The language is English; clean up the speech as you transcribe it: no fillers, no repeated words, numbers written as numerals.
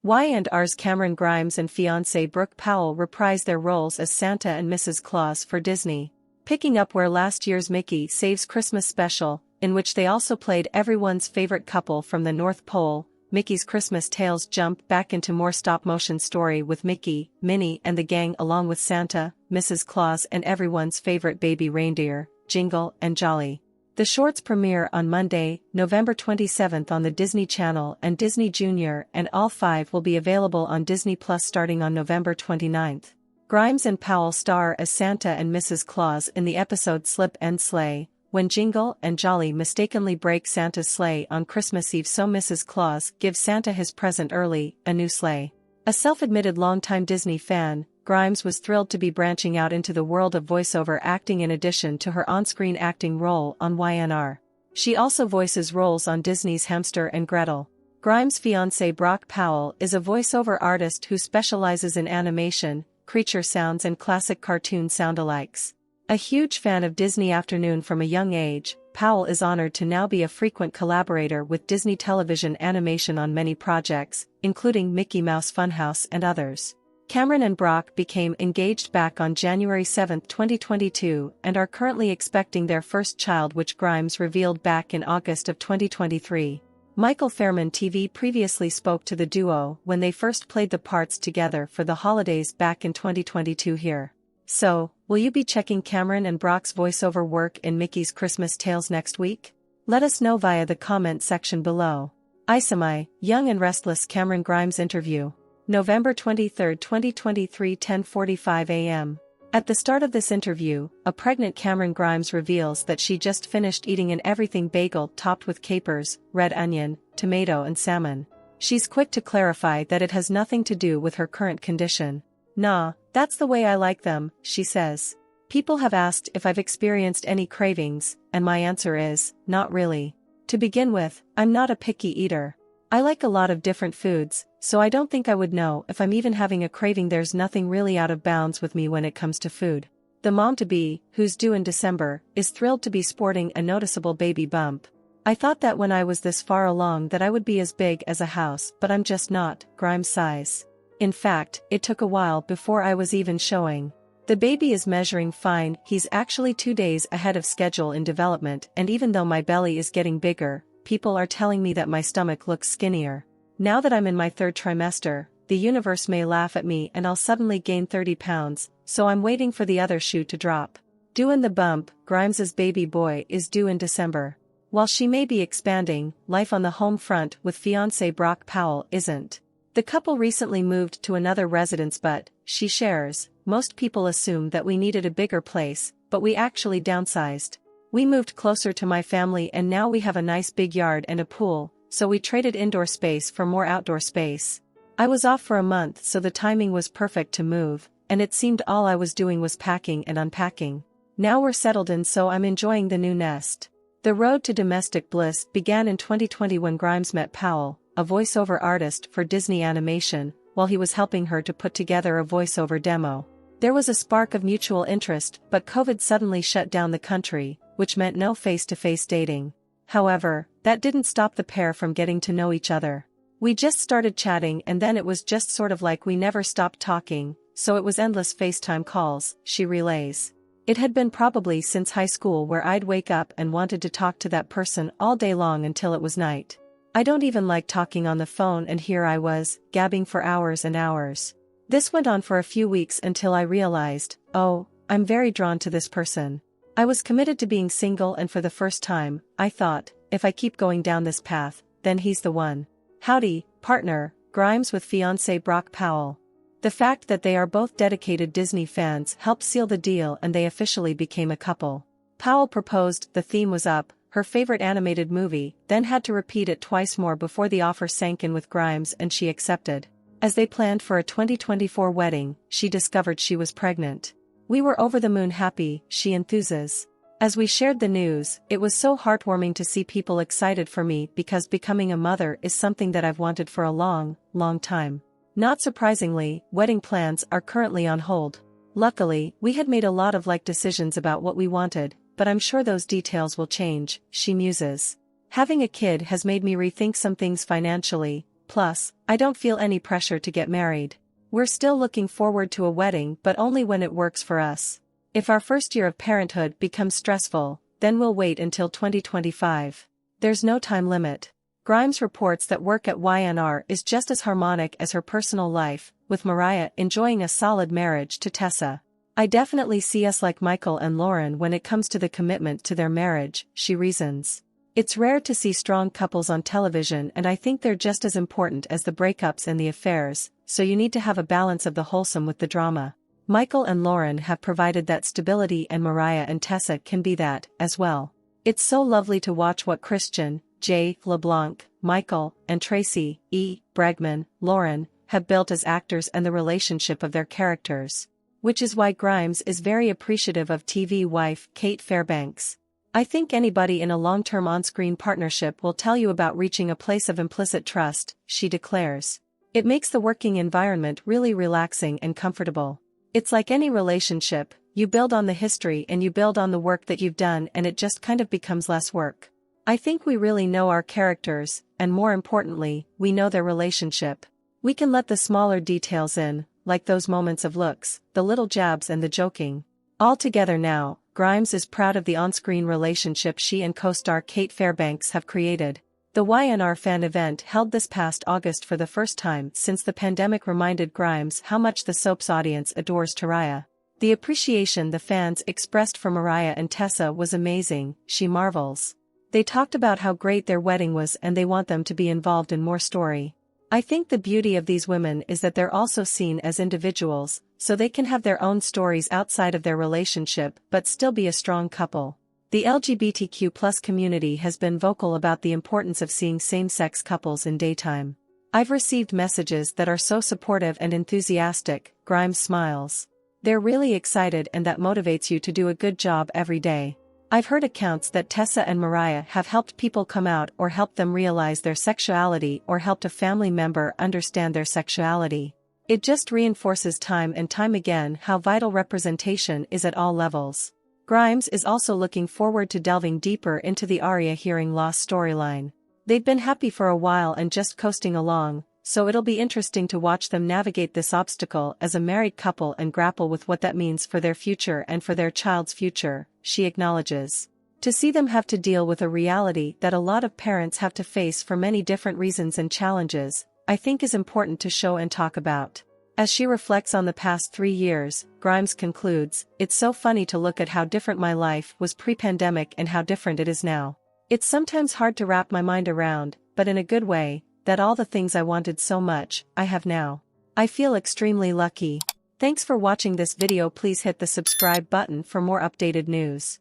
Y&R's Camryn Grimes and fiancé Brooke Powell reprise their roles as Santa and Mrs. Claus for Disney, picking up where last year's Mickey Saves Christmas special, in which they also played everyone's favorite couple from the North Pole. Mickey's Christmas Tales jump back into more stop-motion story with Mickey, Minnie and the gang along with Santa, Mrs. Claus and everyone's favorite baby reindeer, Jingle and Jolly. The shorts premiere on Monday, November 27th on the Disney Channel and Disney Junior, and all 5 will be available on Disney Plus starting on November 29th. Grimes and Powell star as Santa and Mrs. Claus in the episode Slip and Slay, when Jingle and Jolly mistakenly break Santa's sleigh on Christmas Eve, so Mrs. Claus gives Santa his present early, a new sleigh. A self-admitted longtime Disney fan, Grimes was thrilled to be branching out into the world of voiceover acting in addition to her on-screen acting role on Y&R. She also voices roles on Disney's Hamster and Gretel. Grimes' fiancé Brock Powell is a voiceover artist who specializes in animation, creature sounds and classic cartoon soundalikes. A huge fan of Disney Afternoon from a young age, Powell is honored to now be a frequent collaborator with Disney Television Animation on many projects, including Mickey Mouse Funhouse and others. Camryn and Brock became engaged back on January 7, 2022, and are currently expecting their first child, which Grimes revealed back in August of 2023. Michael Fairman TV previously spoke to the duo when they first played the parts together for the holidays back in 2022 here. So, will you be checking Camryn and Brock's voiceover work in Mickey's Christmas Tales next week? Let us know via the comment section below. Isami, Young and Restless Camryn Grimes interview. November 23, 2023 10:45 a.m. At the start of this interview, a pregnant Camryn Grimes reveals that she just finished eating an everything bagel topped with capers, red onion, tomato and salmon. She's quick to clarify that it has nothing to do with her current condition. "Nah, that's the way I like them," she says. "People have asked if I've experienced any cravings, and my answer is, not really. To begin with, I'm not a picky eater. I like a lot of different foods, so I don't think I would know if I'm even having a craving. There's nothing really out of bounds with me when it comes to food." The mom-to-be, who's due in December, is thrilled to be sporting a noticeable baby bump. "I thought that when I was this far along that I would be as big as a house, but I'm just not," Grimes sighs. "In fact, it took a while before I was even showing. The baby is measuring fine. He's actually 2 days ahead of schedule in development, and even though my belly is getting bigger, people are telling me that my stomach looks skinnier. Now that I'm in my 3rd trimester, the universe may laugh at me and I'll suddenly gain 30 pounds, so I'm waiting for the other shoe to drop." Due in the bump, Grimes's baby boy is due in December. While she may be expanding, life on the home front with fiancé Brock Powell isn't. The couple recently moved to another residence, but, she shares, "Most people assume that we needed a bigger place, but we actually downsized. We moved closer to my family and now we have a nice big yard and a pool, so we traded indoor space for more outdoor space. I was off for a month, so the timing was perfect to move, and it seemed all I was doing was packing and unpacking. Now we're settled in, so I'm enjoying the new nest." The road to domestic bliss began in 2020 when Grimes met Powell, a voiceover artist for Disney Animation, while he was helping her to put together a voiceover demo. There was a spark of mutual interest, but COVID suddenly shut down the country, which meant no face-to-face dating. However, that didn't stop the pair from getting to know each other. "We just started chatting and then it was just sort of like we never stopped talking, so it was endless FaceTime calls," she relays. "It had been probably since high school where I'd wake up and wanted to talk to that person all day long until it was night. I don't even like talking on the phone, and here I was, gabbing for hours and hours. This went on for a few weeks until I realized, oh, I'm very drawn to this person. I was committed to being single, and for the first time, I thought, if I keep going down this path, then he's the one." Howdy, partner, Grimes with fiancé Brock Powell. The fact that they are both dedicated Disney fans helped seal the deal and they officially became a couple. Powell proposed The Theme Was Up, her favorite animated movie, then had to repeat it twice more before the offer sank in with Grimes and she accepted. As they planned for a 2024 wedding, she discovered she was pregnant. "We were over the moon happy," she enthuses. "As we shared the news, it was so heartwarming to see people excited for me because becoming a mother is something that I've wanted for a long, long time." Not surprisingly, wedding plans are currently on hold. "Luckily, we had made a lot of decisions about what we wanted, but I'm sure those details will change," she muses. "Having a kid has made me rethink some things financially, Plus, I don't feel any pressure to get married. We're still looking forward to a wedding, but only when it works for us. If our first year of parenthood becomes stressful, then we'll wait until 2025. There's no time limit. Grimes reports that work at YNR is just as harmonic as her personal life, with Mariah enjoying a solid marriage to Tessa. I definitely see us like Michael and Lauren when it comes to the commitment to their marriage, she reasons. It's rare to see strong couples on television, and I think they're just as important as the breakups and the affairs, so you need to have a balance of the wholesome with the drama. Michael and Lauren have provided that stability, and Mariah and Tessa can be that, as well. It's so lovely to watch what Christian, Jay LeBlanc, Michael, and Tracy E. Bregman, Lauren, have built as actors and the relationship of their characters. Which is why Grimes is very appreciative of TV wife Kate Fairbanks. I think anybody in a long-term on-screen partnership will tell you about reaching a place of implicit trust, she declares. It makes the working environment really relaxing and comfortable. It's like any relationship, you build on the history and you build on the work that you've done, and it just kind of becomes less work. I think we really know our characters, and more importantly, we know their relationship. We can let the smaller details in, like those moments of looks, the little jabs and the joking. All together now, Grimes is proud of the on-screen relationship she and co-star Kate Fairbanks have created. The YNR fan event held this past August for the first time since the pandemic reminded Grimes how much the soap's audience adores Taraya. The appreciation the fans expressed for Mariah and Tessa was amazing, she marvels. They talked about how great their wedding was and they want them to be involved in more story. I think the beauty of these women is that they're also seen as individuals, so they can have their own stories outside of their relationship but still be a strong couple. The LGBTQ+ community has been vocal about the importance of seeing same-sex couples in daytime. I've received messages that are so supportive and enthusiastic, Grimes smiles. They're really excited, and that motivates you to do a good job every day. I've heard accounts that Tessa and Mariah have helped people come out or helped them realize their sexuality or helped a family member understand their sexuality. It just reinforces time and time again how vital representation is at all levels. Grimes is also looking forward to delving deeper into the Aria hearing loss storyline. They've been happy for a while and just coasting along, so it'll be interesting to watch them navigate this obstacle as a married couple and grapple with what that means for their future and for their child's future, she acknowledges. To see them have to deal with a reality that a lot of parents have to face for many different reasons and challenges, I think is important to show and talk about. As she reflects on the past 3 years, Grimes concludes, "It's so funny to look at how different my life was pre-pandemic and how different it is now. It's sometimes hard to wrap my mind around, but in a good way, that all the things I wanted so much, I have now. I feel extremely lucky." Thanks for watching this video. Please hit the subscribe button for more updated news.